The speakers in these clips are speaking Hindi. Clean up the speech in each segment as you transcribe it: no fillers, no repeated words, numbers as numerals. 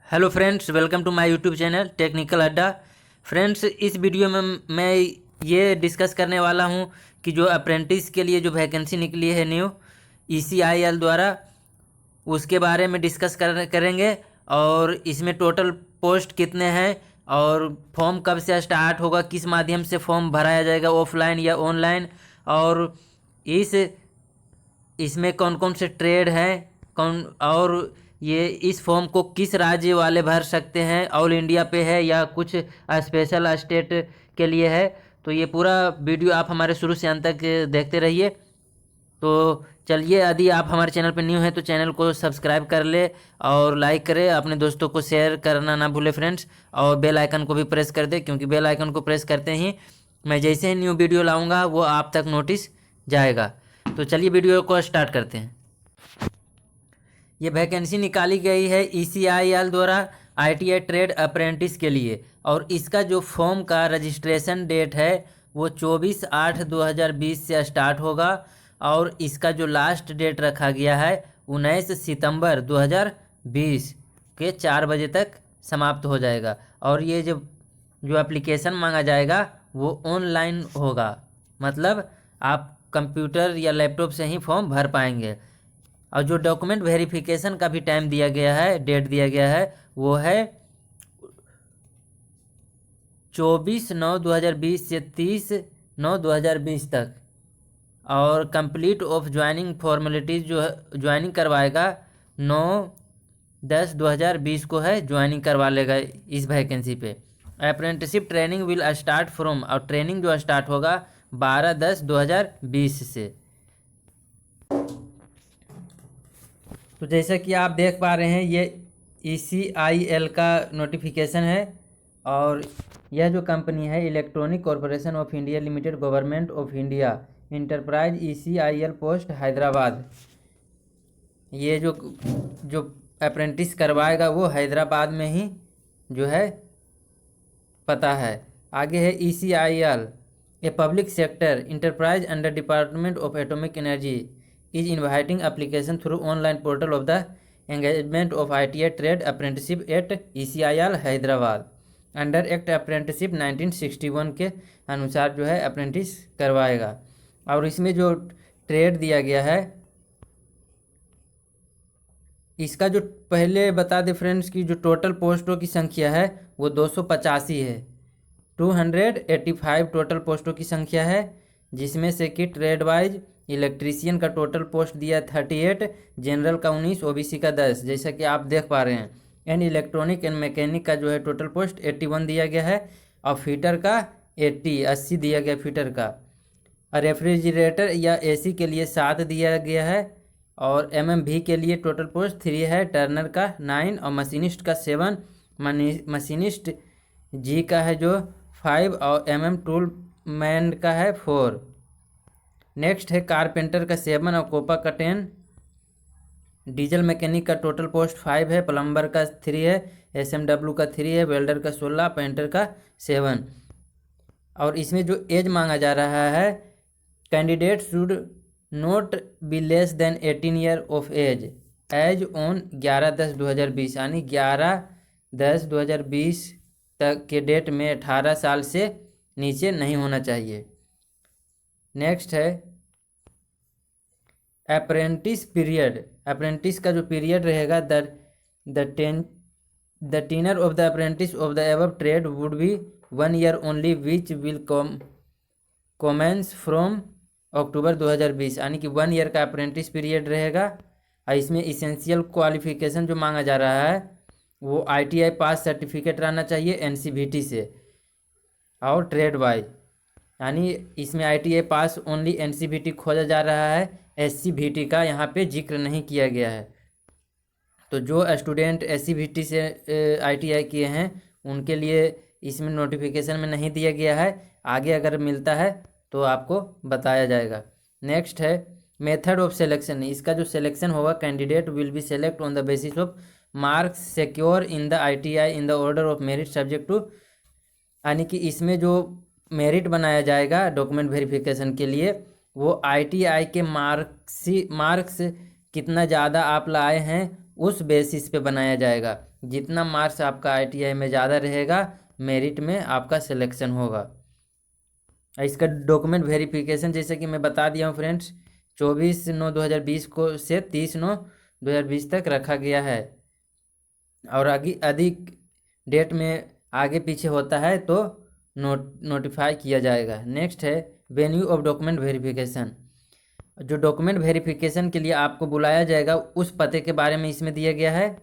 Hello friends, welcome to my YouTube channel technical Adda. Friends, इस वीडियो में मैं ये डिस्कस करने वाला हूँ कि जो अप्रेंटिस के लिए जो वैकेंसी निकली है न्यू ECIL द्वारा, उसके बारे में डिस्कस करेंगे। और इसमें टोटल पोस्ट कितने हैं और फॉर्म कब से स्टार्ट होगा, किस माध्यम से फॉर्म भराया जाएगा, ऑफलाइन या ऑनलाइन, और इसमें कौन कौन से ट्रेड हैं, कौन, और ये इस फॉर्म को किस राज्य वाले भर सकते हैं, ऑल इंडिया पे है या कुछ स्पेशल स्टेट के लिए है। तो ये पूरा वीडियो आप हमारे शुरू से अंत तक देखते रहिए। तो चलिए, यदि आप हमारे चैनल पर न्यू हैं तो चैनल को सब्सक्राइब कर ले और लाइक करें, अपने दोस्तों को शेयर करना ना भूले फ्रेंड्स, और बेल आइकन को भी प्रेस कर दे, क्योंकि बेल आइकन को प्रेस करते ही मैं जैसे ही न्यू वीडियो लाऊंगा वो आप तक नोटिस जाएगा। तो चलिए वीडियो को स्टार्ट करते हैं। ये वैकेंसी निकाली गई है ECIL द्वारा ITI ट्रेड अप्रेंटिस के लिए, और इसका जो फॉर्म का रजिस्ट्रेशन डेट है वो 24/8/2020 से स्टार्ट होगा, और इसका जो लास्ट डेट रखा गया है 19 सितंबर 2020 के 4 बजे तक समाप्त हो जाएगा। और ये जो एप्लीकेशन मांगा जाएगा वो ऑनलाइन होगा, मतलब आप कंप्यूटर या लैपटॉप से ही फॉर्म भर पाएंगे। और जो डॉक्यूमेंट वेरिफिकेशन का भी टाइम दिया गया है, डेट दिया गया है, वो है 24/9/2020 से 30/9/2020 तक। और कंप्लीट ऑफ ज्वाइनिंग फॉर्मेलिटीज़ जो ज्वाइनिंग करवाएगा 9/10/2020 को है, ज्वाइनिंग करवा लेगा इस वैकेंसी पे। Apprenticeship training will start from, और ट्रेनिंग जो स्टार्ट होगा 12/10/2020 से। तो जैसा कि आप देख पा रहे हैं, ये ECIL का नोटिफिकेशन है, और यह जो कंपनी है electronic corporation of India limited, government of India enterprise, ECIL post Hyderabad. ये जो अप्रेंटिस करवाएगा वो हैदराबाद में ही जो है पता है। आगे है ECIL a public sector enterprise under department of atomic energy is inviting application through online portal of the engagement of ITI trade apprenticeship at ECIL Hyderabad under act apprenticeship 1961 के अनुसार जो है अप्रेंटिस करवाएगा। और इसमें जो ट्रेड दिया गया है, इसका जो पहले बता दे फ्रेंड्स की जो टोटल पोस्टों की संख्या है वो 285 है। 285 टोटल पोस्टों की संख्या है, जिसमें से कि ट्रेड वाइज इलेक्ट्रीशियन का टोटल पोस्ट दिया 38, जनरल का 19, OBC का 10, जैसा कि आप देख पा रहे हैं। एंड इलेक्ट्रॉनिक एंड मैकेनिक का जो है टोटल पोस्ट 81 दिया गया है, और फीटर का 80 दिया गया फीटर का। और रेफ्रिजरेटर या AC के लिए 7 दिया गया है, और MMV के लिए टोटल पोस्ट 3 है, टर्नर का 9, और मशीनिस्ट का 7, मशीनिस्ट G का है जो 5, और टूल मैन का है 4। नेक्स्ट है कारपेंटर का 7 और कोपा का 10। डीजल मैकेनिक का टोटल पोस्ट 5 है, प्लम्बर का 3 है, SMW का 3 है, वेल्डर का 16, पेंटर का 7। और इसमें जो एज मांगा जा रहा है, candidate should not be less than 18 year of age on 11/10/2020, यानी 11/10/2020 तक के डेट में 18 साल से नीचे नहीं होना चाहिए। नेक्स्ट है अप्रेंटिस पीरियड। अप्रेंटिस का जो पीरियड रहेगा, the tenure of the apprentice of the above trade would be 1 year only, which will commence from October 2020, यानी कि 1 ईयर का अप्रेंटिस पीरियड रहेगा। और इसमें इसेंशियल क्वालिफिकेशन जो मांगा जा रहा है वो ITI पास सर्टिफिकेट रहना चाहिए NCVT से, और ट्रेड वाइज, यानी इसमें ITI पास ओनली NCVT खोजा जा रहा है, SCVT का यहाँ पे जिक्र नहीं किया गया है। तो जो स्टूडेंट SCVT से ITI किए हैं उनके लिए इसमें नोटिफिकेशन में नहीं दिया गया है, आगे अगर मिलता है तो आपको बताया जाएगा। नेक्स्ट है मेथड ऑफ सिलेक्शन। इसका जो सिलेक्शन होगा, candidate will be select on the basis of marks secure in the ITI in the order of merit subject to, यानी कि इसमें जो मेरिट बनाया जाएगा डॉक्यूमेंट वेरिफिकेशन के लिए, वो ITI के मार्क्स कितना ज़्यादा आप लाए हैं उस बेसिस पे बनाया जाएगा। जितना मार्क्स आपका ITI में ज़्यादा रहेगा, मेरिट में आपका सिलेक्शन होगा। इसका डॉक्यूमेंट वेरिफिकेशन जैसे कि मैं बता दिया हूँ फ्रेंड्स, 24/9/2020 को से 30/9/2020 तक रखा गया है। और आगे अधिक डेट में आगे पीछे होता है तो नोटिफाई किया जाएगा। नेक्स्ट है वेन्यू ऑफ डॉक्यूमेंट वेरिफिकेशन। जो डॉक्यूमेंट वेरिफिकेशन के लिए आपको बुलाया जाएगा उस पते के बारे में इसमें दिया गया है।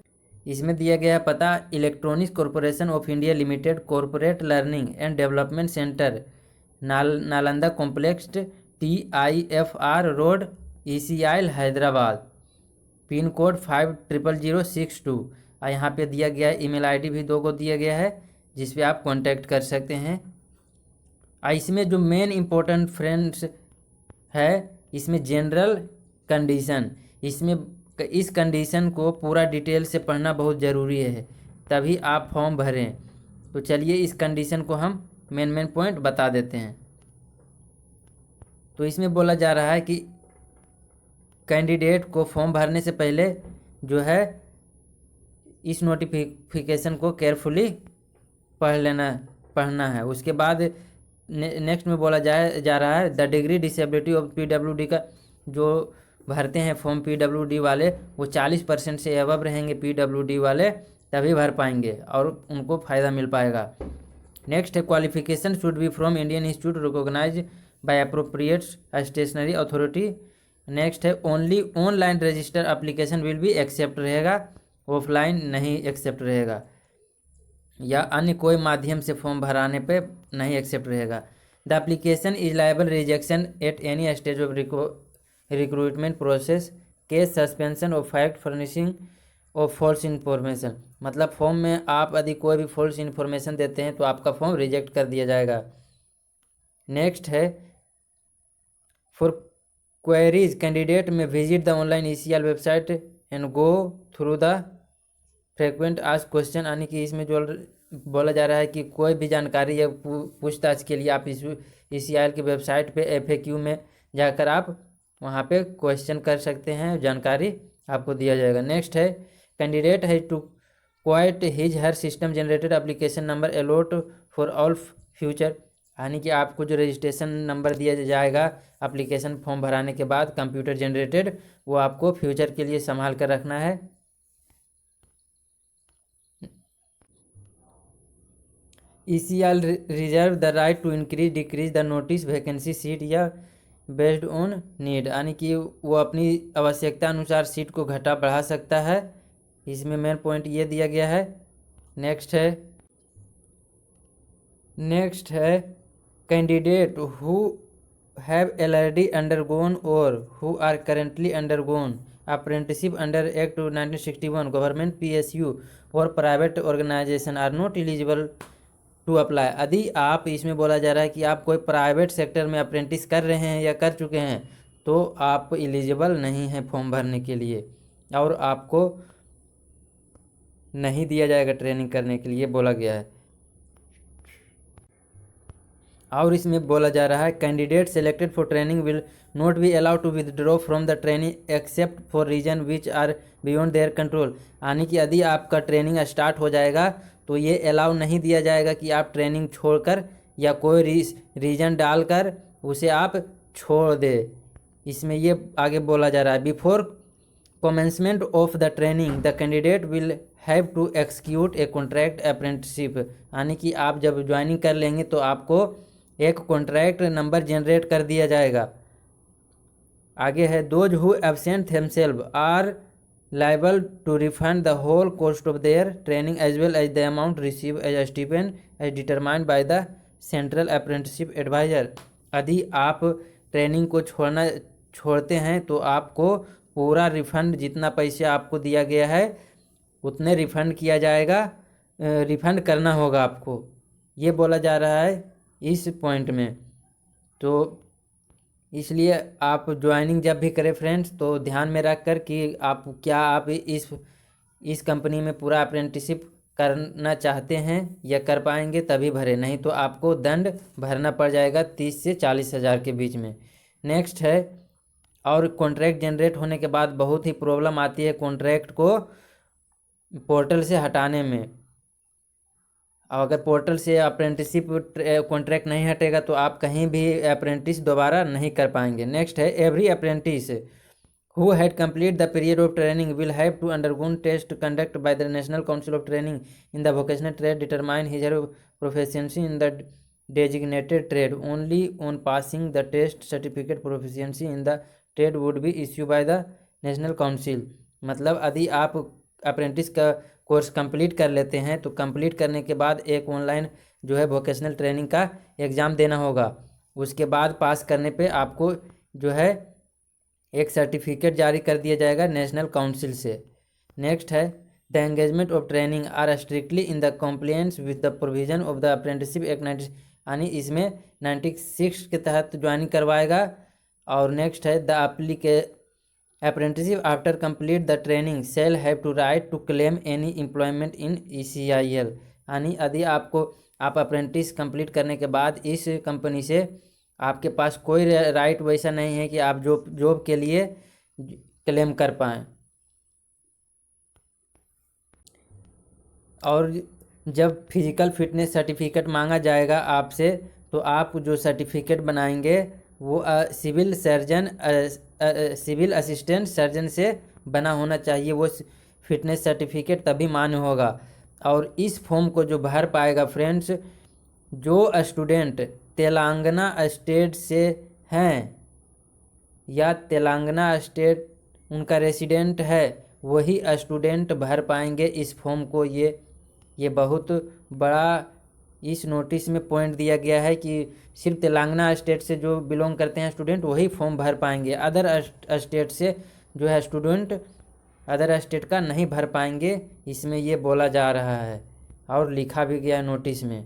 इसमें दिया गया पता electronics corporation of India limited, corporate learning and development centre, Nalanda complex, TIFR road, ECIL Hyderabad, pin code 500062। और यहाँ पे दिया गया है ईमेल ID भी 2 को दिया गया है जिस पे आप कांटेक्ट कर सकते हैं। इसमें जो मेन इम्पोर्टेंट फ्रेंड्स है, इसमें जनरल कंडीशन, इसमें इस कंडीशन को पूरा डिटेल से पढ़ना बहुत ज़रूरी है, तभी आप फॉर्म भरें। तो चलिए इस कंडीशन को हम मेन पॉइंट बता देते हैं। तो इसमें बोला जा रहा है कि कैंडिडेट को फॉर्म भरने से पहले जो है इस नोटिफिकेशन को केयरफुली पढ़ना है। उसके बाद नेक्स्ट में बोला जा रहा है the degree disability of PWD का, जो भरते हैं फॉर्म PWD वाले वो 40% से अबव रहेंगे PWD वाले, तभी भर पाएंगे और उनको फ़ायदा मिल पाएगा। नेक्स्ट है qualification should be from Indian institute recognise by appropriate statutory authority. Next है only online register application will be accept रहेगा, ऑफलाइन नहीं एक्सेप्ट रहेगा, या अन्य कोई माध्यम से फॉर्म भराने पे नहीं एक्सेप्ट रहेगा। The application is liable rejection at any stage of recruitment process, case suspension of fact furnishing of false information. मतलब फॉर्म में आप यदि कोई भी फॉल्स इन्फॉर्मेशन देते हैं तो आपका फॉर्म रिजेक्ट कर दिया जाएगा। नेक्स्ट है फॉर क्वेरीज कैंडिडेट में visit the online ECIL website and go through the frequent asked question. यानी कि इसमें जो बोला जा रहा है कि कोई भी जानकारी या पूछताछ के लिए आप इस ECIL की वेबसाइट पे FAQ में जाकर आप वहाँ पे क्वेश्चन कर सकते हैं, जानकारी आपको दिया जाएगा। नेक्स्ट है कैंडिडेट है to quite his her system generated application number allot for all future. यानी कि आपको जो रजिस्ट्रेशन नंबर दिया जाएगा एप्लीकेशन फॉर्म भराने के बाद कंप्यूटर जनरेटेड, वो आपको फ्यूचर के लिए संभाल कर रखना है। ECIL reserve the right to increase decrease the notice vacancy seat या बेस्ड ऑन नीड। यानी कि वो अपनी आवश्यकता अनुसार सीट को घटा बढ़ा सकता है। इसमें मेन पॉइंट ये दिया गया है। नेक्स्ट है candidate who have already undergone और who are currently undergone apprenticeship under act 1961 government PSU और private organisation are not eligible to apply. यदि आप, इसमें बोला जा रहा है कि आप कोई प्राइवेट सेक्टर में अप्रेंटिस कर रहे हैं या कर चुके हैं तो आप एलिजिबल नहीं हैं फॉर्म भरने के लिए और आपको नहीं दिया जाएगा ट्रेनिंग करने के लिए बोला गया है। और इसमें बोला जा रहा है candidate selected for training will not be allowed to withdraw from the training except for reason which are beyond their control. यानी कि यदि आपका ट्रेनिंग स्टार्ट हो जाएगा तो ये अलाउ नहीं दिया जाएगा कि आप ट्रेनिंग छोड़कर या कोई रीजन डालकर उसे आप छोड़ दे। इसमें ये आगे बोला जा रहा है before commencement of the training the candidate will have to execute a contract apprenticeship. यानी कि आप जब ज्वाइनिंग कर लेंगे तो आपको एक कॉन्ट्रैक्ट नंबर जनरेट कर दिया जाएगा। आगे है those who absent themselves are liable to refund the whole cost of their training as well as the amount received as a stipend as determined by the central apprenticeship advisor। यदि आप ट्रेनिंग को छोड़ते हैं तो आपको पूरा रिफंड, जितना पैसे आपको दिया गया है उतने रिफंड किया जाएगा, रिफंड करना होगा आपको, ये बोला जा रहा है इस पॉइंट में। तो इसलिए आप ज्वाइनिंग जब भी करें फ्रेंड्स तो ध्यान में रख कर कि आप इस कंपनी में पूरा अप्रेंटिसशिप करना चाहते हैं या कर पाएंगे तभी भरें, नहीं तो आपको दंड भरना पड़ जाएगा 30 से 40 हज़ार के बीच में। नेक्स्ट है और कॉन्ट्रैक्ट जनरेट होने के बाद बहुत ही प्रॉब्लम आती है कॉन्ट्रैक्ट को पोर्टल से हटाने में। और अगर पोर्टल से अप्रेंटिसशिप कॉन्ट्रैक्ट नहीं हटेगा तो आप कहीं भी अप्रेंटिस दोबारा नहीं कर पाएंगे। नेक्स्ट है, every apprentice who had completed the period of training will have to undergo test conducted by the National Council of Training in the vocational trade determine his or her proficiency in the designated trade. Only on passing the test certificate proficiency in the trade would be issued by the National Council। मतलब यदि आप अप्रेंटिस का कोर्स कंप्लीट कर लेते हैं तो कंप्लीट करने के बाद एक ऑनलाइन जो है वोकेशनल ट्रेनिंग का एग्ज़ाम देना होगा। उसके बाद पास करने पे आपको जो है एक सर्टिफिकेट जारी कर दिया जाएगा नेशनल काउंसिल से। नेक्स्ट है, the engagement of training are strictly in the compliance with the provision of the apprenticeship act 90, यानी इसमें 96 के तहत ज्वाइनिंग करवाएगा। और नेक्स्ट है, the apprenticeship after complete the training shall have to right to claim any employment in ECIL, यानी यदि आप अप्रेंटिस कंप्लीट करने के बाद इस कंपनी से आपके पास कोई राइट वैसा नहीं है कि आप जॉब के लिए क्लेम कर पाएँ। और जब फिजिकल फिटनेस सर्टिफिकेट मांगा जाएगा आपसे तो आप जो सर्टिफिकेट बनाएंगे वो सिविल असिस्टेंट सर्जन से बना होना चाहिए। वो फिटनेस सर्टिफिकेट तभी मान्य होगा। और इस फॉर्म को जो भर पाएगा फ्रेंड्स, जो स्टूडेंट तेलंगाना स्टेट से हैं या तेलंगाना स्टेट उनका रेसिडेंट है वही स्टूडेंट भर पाएंगे इस फॉर्म को। ये बहुत बड़ा इस नोटिस में पॉइंट दिया गया है कि सिर्फ तेलंगाना स्टेट से जो बिलोंग करते हैं स्टूडेंट वही फॉर्म भर पाएंगे। अदर स्टेट से जो है स्टूडेंट अदर स्टेट का नहीं भर पाएंगे, इसमें ये बोला जा रहा है और लिखा भी गया है नोटिस में।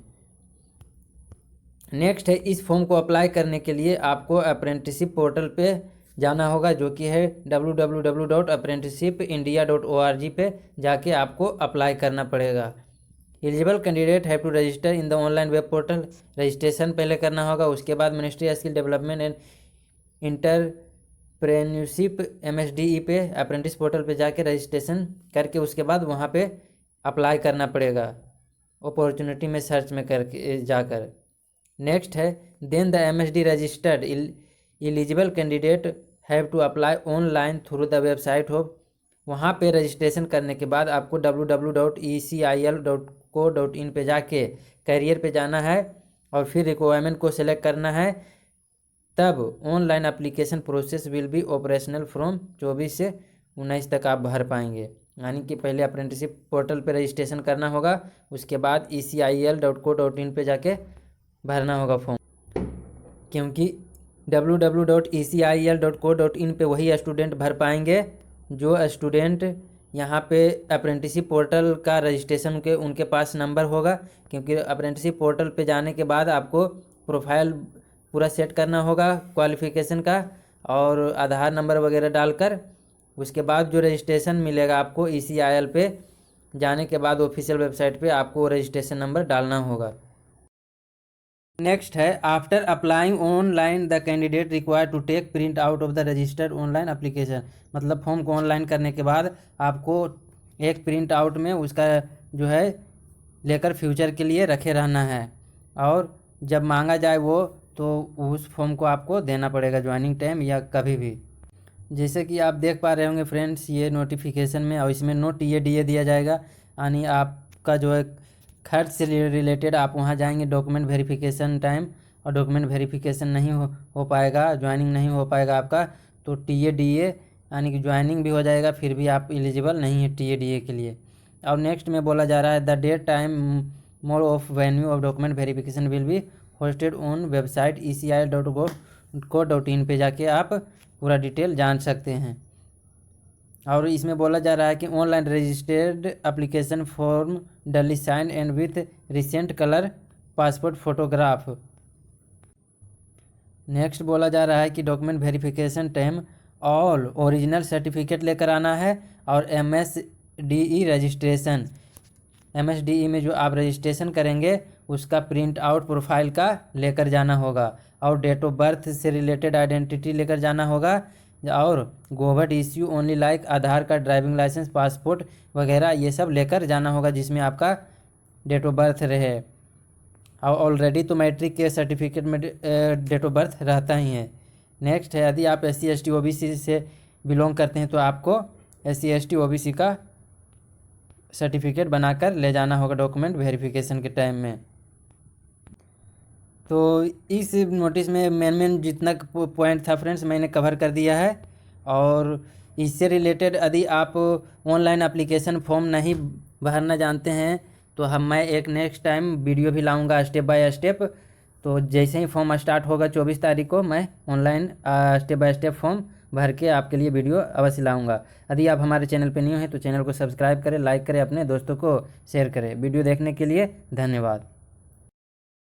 नेक्स्ट है, इस फॉर्म को अप्लाई करने के लिए आपको अप्रेंटिसशिप पोर्टल पे जाना होगा जो कि है www.apprenticeshipindia.org पे जाके आपको अप्लाई करना पड़ेगा। Eligible candidate have to register in the online web portal, registration पहले करना होगा। उसके बाद ministry skill development and entrepreneurship MSDE पे अप्रेंटिस पोर्टल पे जाके रजिस्ट्रेशन करके उसके बाद वहाँ पे अप्लाई करना पड़ेगा अपॉर्चुनिटी में सर्च में करके जाकर। नेक्स्ट है, then the MSD registered eligible candidate have to apply online through the website of. वहाँ पे रजिस्ट्रेशन करने के बाद आपको www.ecil.co.in पे जाके करियर पे जाना है और फिर रिक्वायरमेंट को सिलेक्ट करना है। तब online application process will be operational from 24 से 19 तक आप भर पाएंगे। यानी कि पहले अप्रेंटिसशिप पोर्टल पे रजिस्ट्रेशन करना होगा, उसके बाद ECIL.co.in पे जाके भरना होगा फॉर्म। क्योंकि www.ecil.co.in पे वही स्टूडेंट भर पाएंगे जो स्टूडेंट यहाँ पे अप्रेंटिसशिप पोर्टल का रजिस्ट्रेशन के उनके पास नंबर होगा। क्योंकि अप्रेंटिसशिप पोर्टल पे जाने के बाद आपको प्रोफाइल पूरा सेट करना होगा क्वालिफ़िकेशन का और आधार नंबर वगैरह डालकर। उसके बाद जो रजिस्ट्रेशन मिलेगा आपको ECIL पे जाने के बाद ऑफिशियल वेबसाइट पे आपको रजिस्ट्रेशन नंबर डालना होगा। नेक्स्ट है, after applying online the candidate required to take print out of the registered online application. मतलब फॉर्म को ऑनलाइन करने के बाद आपको एक प्रिंट आउट में उसका जो है लेकर फ्यूचर के लिए रखे रहना है और जब मांगा जाए वो तो उस फॉर्म को आपको देना पड़ेगा ज्वाइनिंग टाइम या कभी भी। जैसे कि आप देख पा रहे होंगे फ्रेंड्स, ये नोटिफिकेशन में और इसमें नो TADA दिया जाएगा, यानी आपका जो है खर्च से रिलेटेड आप वहाँ जाएंगे डॉक्यूमेंट वेरिफिकेशन टाइम और डॉक्यूमेंट वेरिफिकेशन नहीं हो पाएगा, ज्वाइनिंग नहीं हो पाएगा आपका, तो TADA यानी कि ज्वाइनिंग भी हो जाएगा फिर भी आप एलिजिबल नहीं है TADA के लिए। और नेक्स्ट में बोला जा रहा है, the date time mode of venue of document verification will be hosted on website ECIL.co.in पे जाके आप पूरा डिटेल जान सकते हैं। और इसमें बोला जा रहा है कि online registered application form duly sign and with recent colour passport photograph. Next बोला जा रहा है कि document verification time all original certificate लेकर आना है और MSDE रजिस्ट्रेशन, MSDE में जो आप रजिस्ट्रेशन करेंगे उसका प्रिंट आउट प्रोफाइल का लेकर जाना होगा और डेट ऑफ बर्थ से रिलेटेड आइडेंटिटी लेकर जाना होगा और गवर्नमेंट इश्यू ओनली लाइक आधार कार्ड, ड्राइविंग लाइसेंस, पासपोर्ट वगैरह ये सब लेकर जाना होगा जिसमें आपका डेट ऑफ बर्थ रहे। और ऑलरेडी तो मैट्रिक के सर्टिफिकेट में डेट ऑफ बर्थ रहता ही है। नेक्स्ट है, यदि आप SC ST OBC से बिलोंग करते हैं तो आपको SC ST OBC का सर्टिफिकेट बनाकर ले जाना होगा डॉक्यूमेंट वेरिफिकेशन के टाइम में। तो इस नोटिस में मेन जितना पॉइंट था फ्रेंड्स मैंने कवर कर दिया है। और इससे रिलेटेड यदि आप ऑनलाइन एप्लीकेशन फॉर्म नहीं भरना जानते हैं तो मैं एक नेक्स्ट टाइम वीडियो भी लाऊंगा स्टेप बाय स्टेप। तो जैसे ही फॉर्म स्टार्ट होगा 24 तारीख को मैं online step by step form भर के आपके लिए वीडियो अवश्य लाऊंगा। यदि आप हमारे चैनल पर न्यू हैं तो चैनल को सब्सक्राइब करें, लाइक करें, अपने दोस्तों को शेयर करें। वीडियो देखने के लिए धन्यवाद।